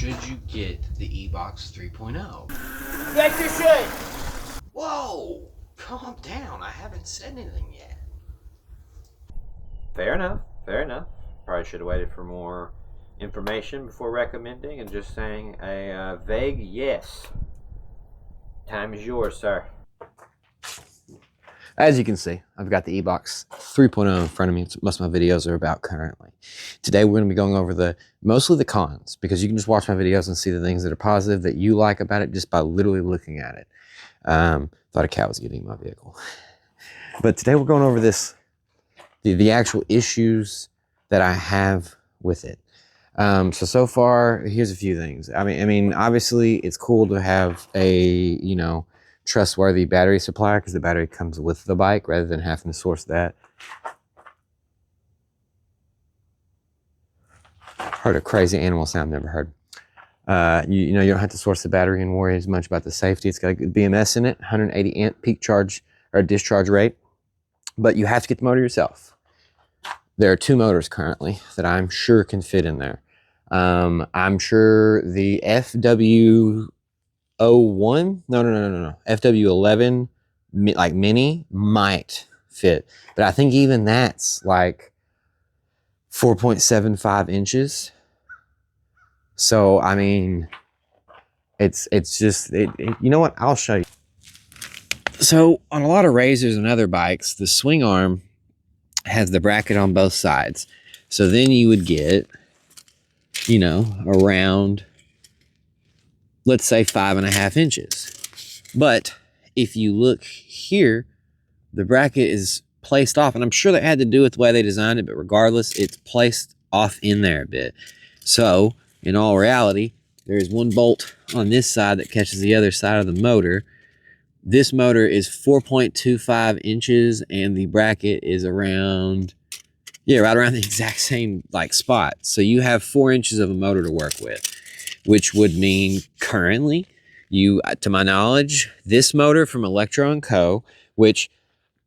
should you get the Ebox 3.0? Yes, you should. Whoa, calm down. I haven't said anything yet. Fair enough, fair enough. Probably should have waited for more information before recommending and just saying a vague yes. Time is yours, sir. As you can see, I've got the Ebox 3.0 in front of me. It's what most of my videos are about currently. Today we're going to be going over mostly the cons, because you can just watch my videos and see the things that are positive that you like about it just by literally looking at it. Thought a cat was getting my vehicle. But today we're going over the actual issues that I have with it. So far, here's a few things. I mean, obviously it's cool to have a, trustworthy battery supplier, because the battery comes with the bike rather than having to source that. Heard a crazy animal sound never heard. You don't have to source the battery and worry as much about the safety. It's got a good BMS in it, 180 amp peak charge or discharge rate, but you have to get the motor yourself. There are two motors currently that I'm sure can fit in there. I'm sure the FW01, no, FW11, like mini, might fit, but I think even that's like 4.75 inches. So I mean, it's just you know what? I'll show you. So on a lot of razors and other bikes, the swing arm has the bracket on both sides. So then you would get, around, let's say 5.5 inches. But if you look here, the bracket is placed off, and I'm sure that had to do with the way they designed it, but regardless, it's placed off in there a bit. So in all reality, there is one bolt on this side that catches the other side of the motor. This motor is 4.25 inches, and the bracket is around, right around the exact same spot. So you have 4 inches of a motor to work with, which would mean currently, to my knowledge, this motor from Electro & Co., which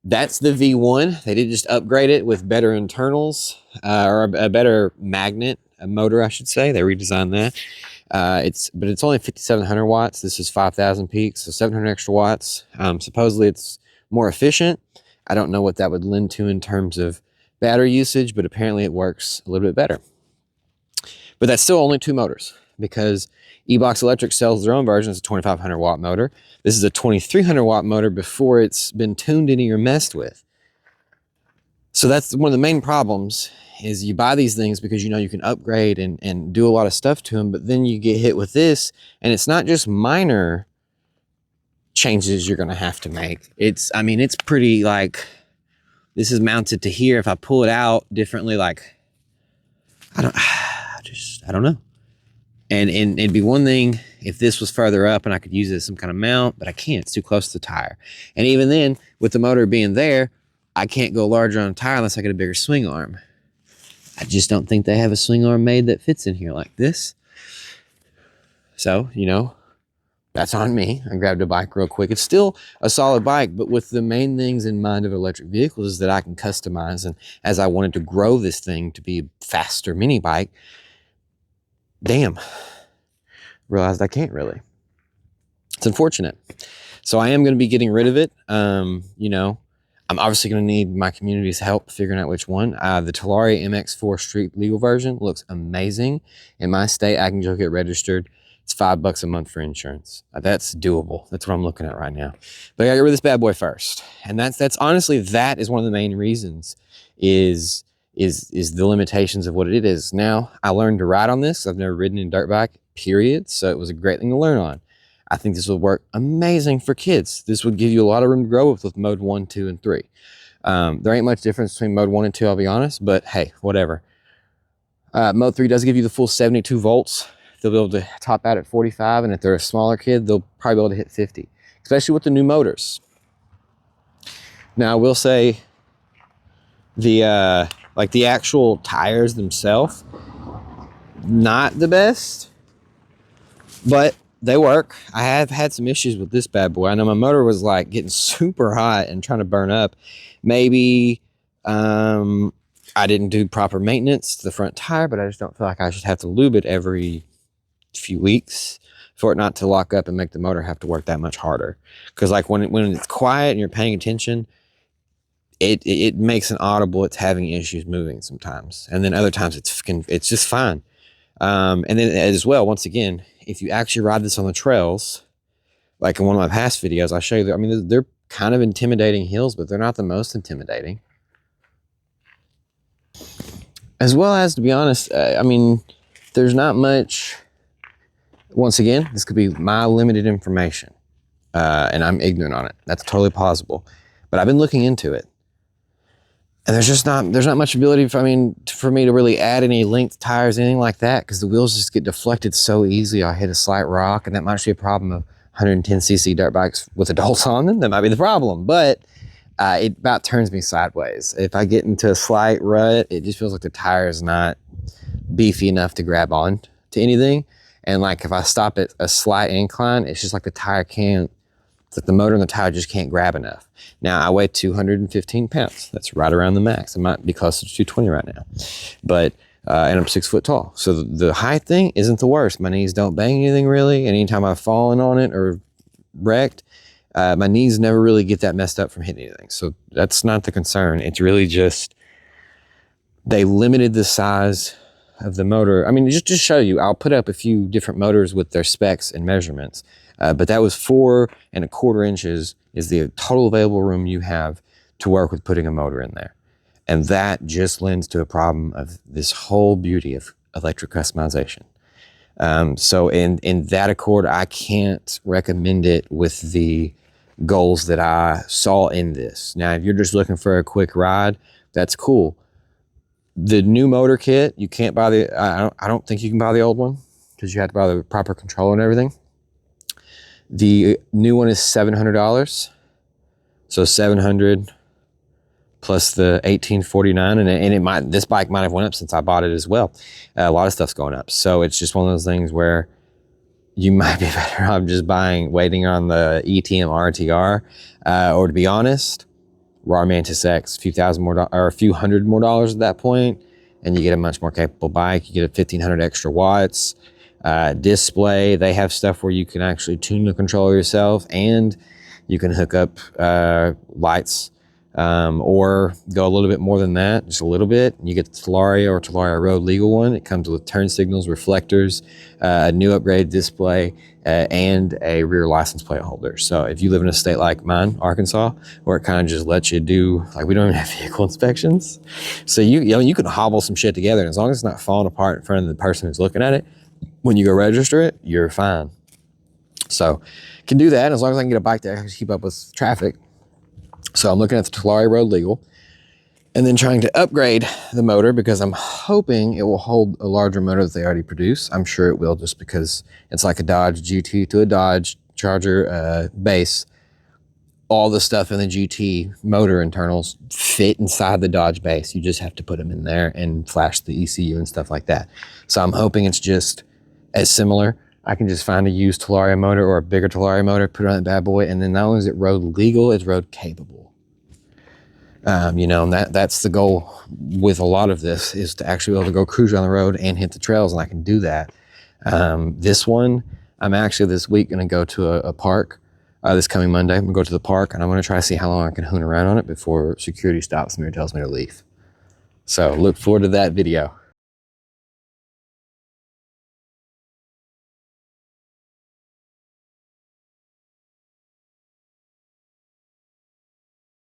that's the V1. They did just upgrade it with better internals, or a better magnet, a motor, I should say. They redesigned that. But it's only 5,700 watts. This is 5,000 peaks, so 700 extra watts. Supposedly it's more efficient. I don't know what that would lend to in terms of battery usage, but apparently it works a little bit better. But that's still only two motors, because Ebox Electric sells their own version. It's a 2,500 watt motor. This is a 2,300 watt motor before it's been tuned any or messed with. So that's one of the main problems, is you buy these things because you can upgrade and do a lot of stuff to them, but then you get hit with this, and it's not just minor changes you're going to have to make. It's pretty, this is mounted to here. If I pull it out differently, I don't know. And it'd be one thing if this was further up and I could use it as some kind of mount, but I can't. It's too close to the tire. And even then, with the motor being there, I can't go larger on a tire unless I get a bigger swing arm. I just don't think they have a swing arm made that fits in here like this. So, that's on me. I grabbed a bike real quick. It's still a solid bike, but with the main things in mind of electric vehicles is that I can customize. And as I wanted to grow this thing to be a faster mini bike, damn, realized I can't really. It's unfortunate. So I am going to be getting rid of it. I'm obviously going to need my community's help figuring out which one. The Talari MX4 Street Legal version looks amazing. In my state, I can go get registered. It's $5 a month for insurance. That's doable. That's what I'm looking at right now. But I gotta get rid of this bad boy first. And that's honestly, that is one of the main reasons is the limitations of what it is. Now, I learned to ride on this. I've never ridden in a dirt bike, period. So it was a great thing to learn on. I think this will work amazing for kids. This would give you a lot of room to grow with mode 1, 2, and 3. There ain't much difference between mode 1 and 2, I'll be honest, but hey, whatever. Mode 3 does give you the full 72 volts. They'll be able to top out at 45, and if they're a smaller kid, they'll probably be able to hit 50, especially with the new motors. Now, I will say the actual tires themselves, not the best, but they work. I have had some issues with this bad boy. I know my motor was getting super hot and trying to burn up. Maybe I didn't do proper maintenance to the front tire, but I just don't feel like I should have to lube it every few weeks for it not to lock up and make the motor have to work that much harder. Because like when it's quiet and you're paying attention, it makes an audible. It's having issues moving sometimes, and then other times it's just fine. And then as well, once again, if you actually ride this on the trails, like in one of my past videos, I show you that, I mean, they're kind of intimidating hills, but they're not the most intimidating. As well as, to be honest, I mean, there's not much. Once again, this could be my limited information, and I'm ignorant on it. That's totally possible. But I've been looking into it, and there's not much ability for me to really add any length tires, anything like that, because the wheels just get deflected so easily. I hit a slight rock, and that might be a problem of 110cc dirt bikes with adults on them. That might be the problem, but it about turns me sideways. If I get into a slight rut, it just feels like the tire is not beefy enough to grab on to anything. And like if I stop at a slight incline, it's just like the tire can't, it's like the motor and the tire just can't grab enough. Now I weigh 215 pounds. That's right around the max. I might be closer to 220 right now, but and I'm 6 foot tall. So the height thing isn't the worst. My knees don't bang anything really. Anytime I've fallen on it or wrecked, my knees never really get that messed up from hitting anything. So that's not the concern. It's really just, they limited the size of the motor. I mean, just to show you, I'll put up a few different motors with their specs and measurements. But that was 4¼ inches is the total available room you have to work with putting a motor in there. And that just lends to a problem of this whole beauty of electric customization. So in that accord, I can't recommend it with the goals that I saw in this. Now, if you're just looking for a quick ride, that's cool. The new motor kit, you can't buy the, I don't think you can buy the old one because you have to buy the proper controller and everything. The new one is $700. So $700 plus the $1,849, and this bike might have went up since I bought it as well. A lot of stuff's going up. So it's just one of those things where you might be better off just waiting on the ETM RTR, or to be honest, Raw Mantis X, a few hundred more dollars at that point, and you get a much more capable bike. You get a 1,500 extra watts, display. They have stuff where you can actually tune the controller yourself, and you can hook up lights, or go a little bit more than that, just a little bit. You get the Talaria or Talaria Road legal one. It comes with turn signals, reflectors, a new upgraded display, and a rear license plate holder. So if you live in a state like mine, Arkansas, where it kind of just lets you do, like, we don't even have vehicle inspections. So you can hobble some shit together, and as long as it's not falling apart in front of the person who's looking at it, when you go register it, you're fine. So can do that as long as I can get a bike that actually keep up with traffic. So I'm looking at the Talaria Road legal, and then trying to upgrade the motor because I'm hoping it will hold a larger motor that they already produce. I'm sure it will, just because it's like a Dodge GT to a Dodge Charger base. All the stuff in the GT motor internals fit inside the Dodge base. You just have to put them in there and flash the ECU and stuff like that. So I'm hoping it's just as similar. I can just find a used Talaria motor or a bigger Talaria motor, put it on that bad boy, and then not only is it road legal, it's road capable. And that's the goal with a lot of this, is to actually be able to go cruise on the road and hit the trails, and I can do that. This one, I'm actually this week going to go to a park. This coming Monday, I'm going to go to the park, and I'm going to try to see how long I can hoon around on it before security stops me or tells me to leave. So look forward to that video.